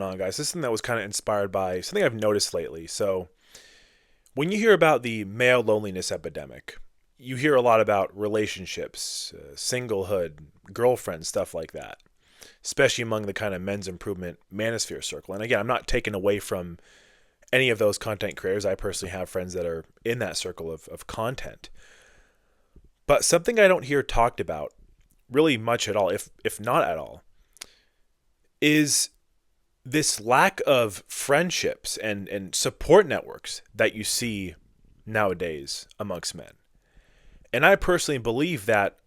on, guys. This is something that was kind of inspired by something I've noticed lately. So, when you hear about the male loneliness epidemic, you hear a lot about relationships, singlehood, girlfriends, stuff like that, especially among the kind of men's improvement manosphere circle. And again, I'm not taking away from any of those content creators. I personally have friends that are in that circle of content. But something I don't hear talked about really much at all, if not at all, is this lack of friendships and support networks that you see nowadays amongst men. And I personally believe that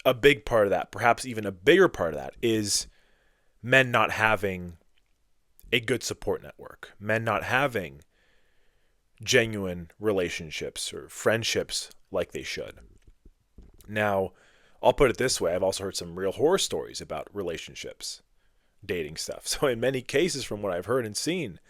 a big part of that, perhaps even a bigger part of that, is men not having a good support network, men not having genuine relationships or friendships like they should. Now, I'll put it this way. I've also heard some real horror stories about relationships, dating stuff. So in many cases, from what I've heard and seen,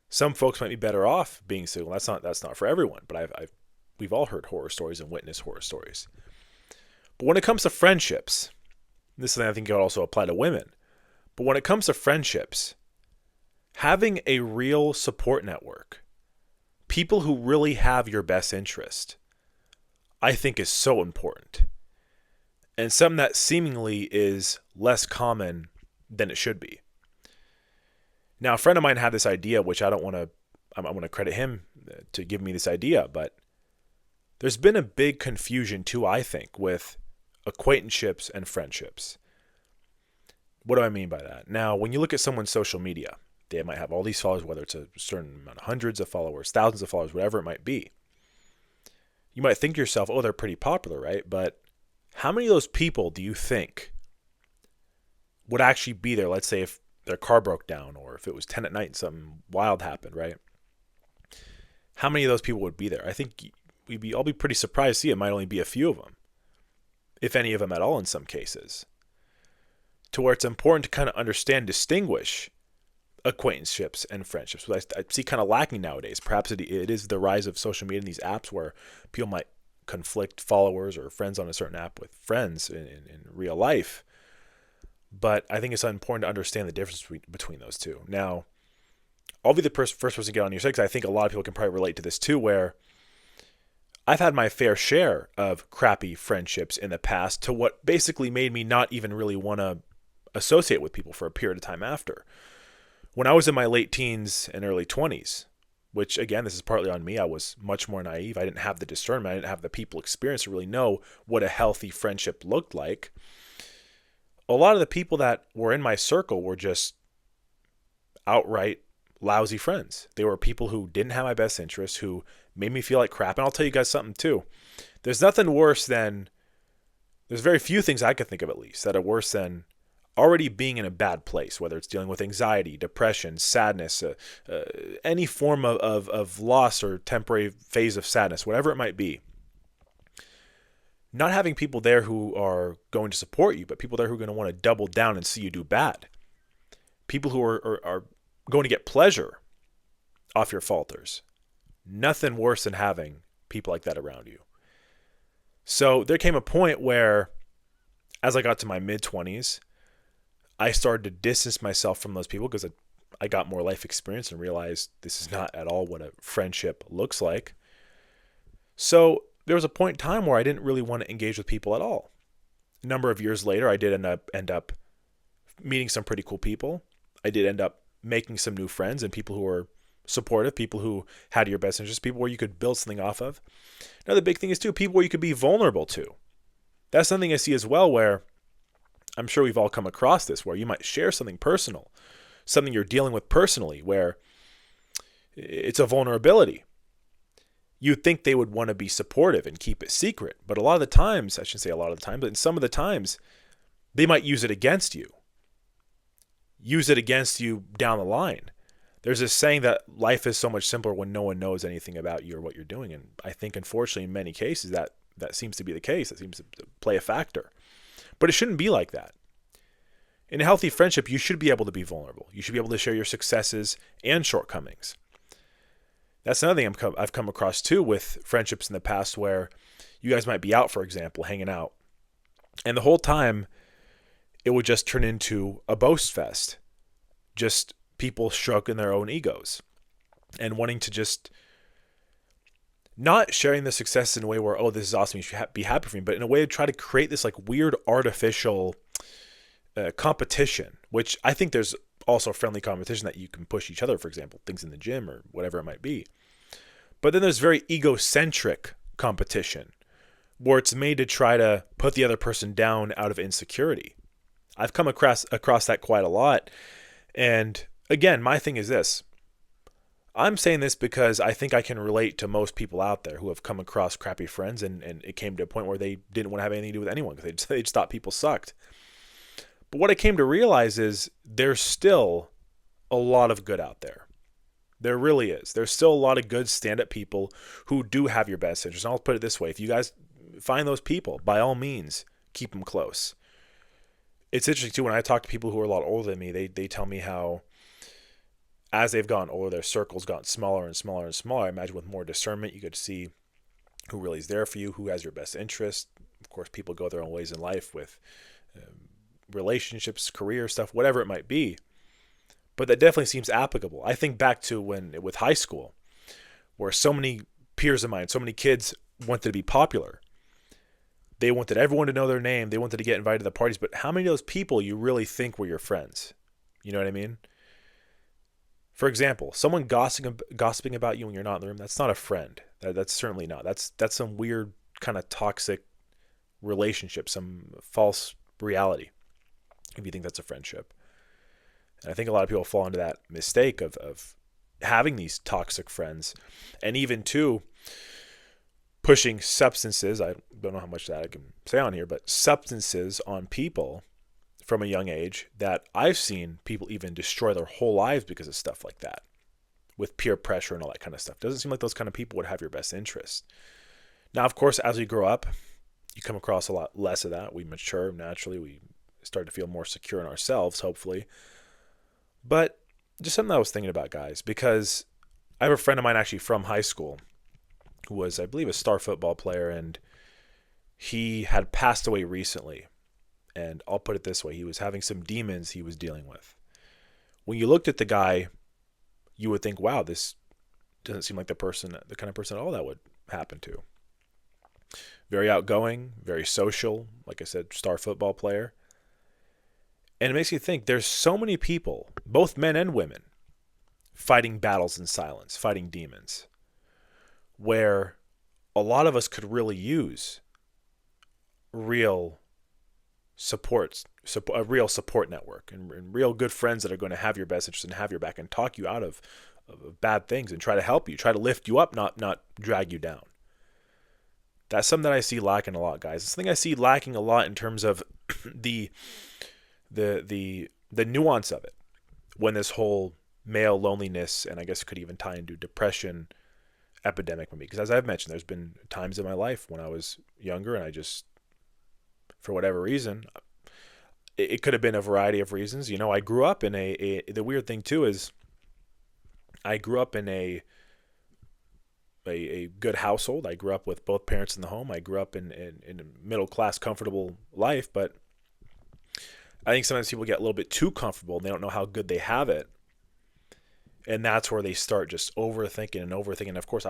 some folks might be better off being single. That's not for everyone, but we've all heard horror stories and witnessed horror stories. But when it comes to friendships, this is something I think could also apply to women. But when it comes to friendships, having a real support network, people who really have your best interest, I think is so important. And something that seemingly is less common than it should be. Now, a friend of mine had this idea, which I want to credit him to give me this idea, but there's been a big confusion too, I think, with acquaintanceships and friendships. What do I mean by that? Now, when you look at someone's social media, they might have all these followers, whether it's a certain amount of hundreds of followers, thousands of followers, whatever it might be. You might think to yourself, oh, they're pretty popular, right? But how many of those people do you think would actually be there? Let's say if their car broke down or if it was 10 at night and something wild happened, right? How many of those people would be there? I think I'll be pretty surprised to see it might only be a few of them, if any of them at all in some cases. To where it's important to kind of understand, distinguish acquaintanceships and friendships, which I see kind of lacking nowadays. Perhaps it is the rise of social media and these apps where people might conflict followers or friends on a certain app with friends in real life. But I think it's important to understand the difference between those two. Now, I'll be the first person to get on your side because I think a lot of people can probably relate to this too, where I've had my fair share of crappy friendships in the past to what basically made me not even really want to associate with people for a period of time after. When I was in my late teens and early 20s, which again, this is partly on me, I was much more naive. I didn't have the discernment. I didn't have the people experience to really know what a healthy friendship looked like. A lot of the people that were in my circle were just outright lousy friends. They were people who didn't have my best interests, who made me feel like crap. And I'll tell you guys something too. There's very few things I could think of at least that are worse than already being in a bad place, whether it's dealing with anxiety, depression, sadness, any form of loss or temporary phase of sadness, whatever it might be. Not having people there who are going to support you, but people there who are going to want to double down and see you do bad. People who are going to get pleasure off your falters. Nothing worse than having people like that around you. So there came a point where, as I got to my mid-20s, I started to distance myself from those people because I got more life experience and realized this is not at all what a friendship looks like. So there was a point in time where I didn't really want to engage with people at all. A number of years later, I did end up meeting some pretty cool people. I did end up making some new friends and people who were supportive, people who had your best interests, people where you could build something off of. Another big thing is too, people where you could be vulnerable to. That's something I see as well, where I'm sure we've all come across this, where you might share something personal, something you're dealing with personally, where it's a vulnerability. You'd think they would want to be supportive and keep it secret. But a lot of the times, I shouldn't say a lot of the time, but in some of the times, they might use it against you. Use it against you down the line. There's this saying that life is so much simpler when no one knows anything about you or what you're doing. And I think, unfortunately, in many cases, that seems to be the case. That seems to play a factor. But it shouldn't be like that. In a healthy friendship, you should be able to be vulnerable. You should be able to share your successes and shortcomings. That's another thing I've come across too with friendships in the past, where you guys might be out, for example, hanging out. And the whole time, it would just turn into a boast fest. just people stroking their own egos and wanting to just not sharing the success in a way where, oh, this is awesome, you should be happy for me, but in a way to try to create this like weird artificial competition, which I think there's also friendly competition that you can push each other, for example, things in the gym or whatever it might be. But then there's very egocentric competition where it's made to try to put the other person down out of insecurity. I've come across that quite a lot. And again, my thing is this. I'm saying this because I think I can relate to most people out there who have come across crappy friends and it came to a point where they didn't want to have anything to do with anyone because they just thought people sucked. But what I came to realize is there's still a lot of good out there. There really is. There's still a lot of good stand-up people who do have your best interest. And I'll put it this way. If you guys find those people, by all means, keep them close. It's interesting, too, when I talk to people who are a lot older than me, they tell me how as they've gotten older, their circle's gotten smaller and smaller and smaller. I imagine with more discernment, you get to see who really is there for you, who has your best interest. Of course, people go their own ways in life with relationships, career stuff, whatever it might be. But that definitely seems applicable. I think back to with high school, where so many peers of mine, so many kids wanted to be popular. They wanted everyone to know their name. They wanted to get invited to the parties. But how many of those people you really think were your friends? You know what I mean? For example, someone gossiping about you when you're not in the room, that's not a friend. That's certainly not. That's some weird kind of toxic relationship, some false reality, if you think that's a friendship. And I think a lot of people fall into that mistake of having these toxic friends, and even too pushing substances. I don't know how much that I can say on here, but substances on people from a young age that I've seen people even destroy their whole lives because of stuff like that, with peer pressure and all that kind of stuff. Doesn't seem like those kind of people would have your best interest. Now, of course, as we grow up, you come across a lot less of that. We mature naturally. We start to feel more secure in ourselves, hopefully. But just something I was thinking about, guys, because I have a friend of mine actually from high school who was, I believe, a star football player, and he had passed away recently. And I'll put it this way. He was having some demons he was dealing with. When you looked at the guy, you would think, wow, this doesn't seem like the kind of person at all that would happen to. Very outgoing, very social, like I said, star football player. And it makes you think there's so many people, both men and women, fighting battles in silence, fighting demons, where a lot of us could really use real a real support network and real good friends that are going to have your best interest and have your back and talk you out of bad things and try to help you, try to lift you up, not drag you down. That's something that I see lacking a lot, guys. It's something I see lacking a lot in terms of the nuance of it when this whole male loneliness, and I guess it could even tie into depression epidemic with me. Because as I've mentioned, there's been times in my life when I was younger and I just, for whatever reason, it could have been a variety of reasons. You know, I grew up in the weird thing too is I grew up in a good household. I grew up with both parents in the home. I grew up in a middle-class, comfortable life, but I think sometimes people get a little bit too comfortable and they don't know how good they have it. And that's where they start just overthinking and overthinking. Of course,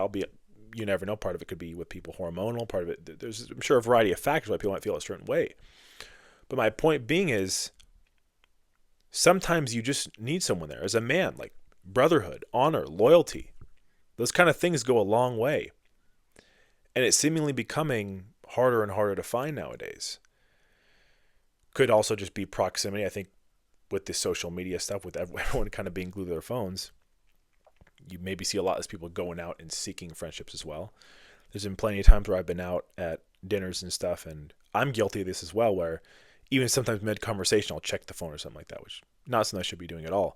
you never know. Part of it could be with people hormonal. Part of it, there's, I'm sure, a variety of factors why people might feel a certain way. But my point being is sometimes you just need someone there. As a man, like brotherhood, honor, loyalty, those kind of things go a long way. And it's seemingly becoming harder and harder to find nowadays. Could also just be proximity. I think with the social media stuff, with everyone kind of being glued to their phones, you maybe see a lot of people going out and seeking friendships as well. There's been plenty of times where I've been out at dinners and stuff, and I'm guilty of this as well, where even sometimes mid-conversation, I'll check the phone or something like that, which not something I should be doing at all.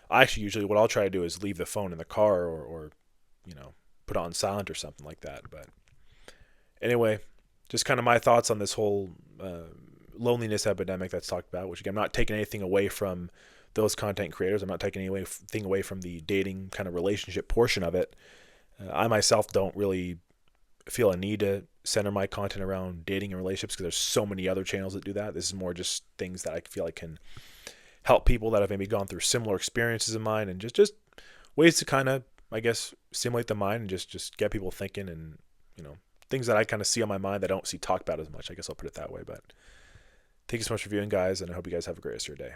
I actually usually, what I'll try to do is leave the phone in the car or put it on silent or something like that. But anyway, just kind of my thoughts on this whole loneliness epidemic that's talked about, which again, I'm not taking anything away from those content creators. I'm not taking anything away from the dating kind of relationship portion of it. I myself don't really feel a need to center my content around dating and relationships because there's so many other channels that do that. This is more just things that I feel like can help people that have maybe gone through similar experiences of mine, and just ways to kind of, I guess, stimulate the mind and just get people thinking, and things that I kind of see on my mind that I don't see talked about as much. I guess I'll put it that way. But thank you so much for viewing, guys, and I hope you guys have a great rest of your day.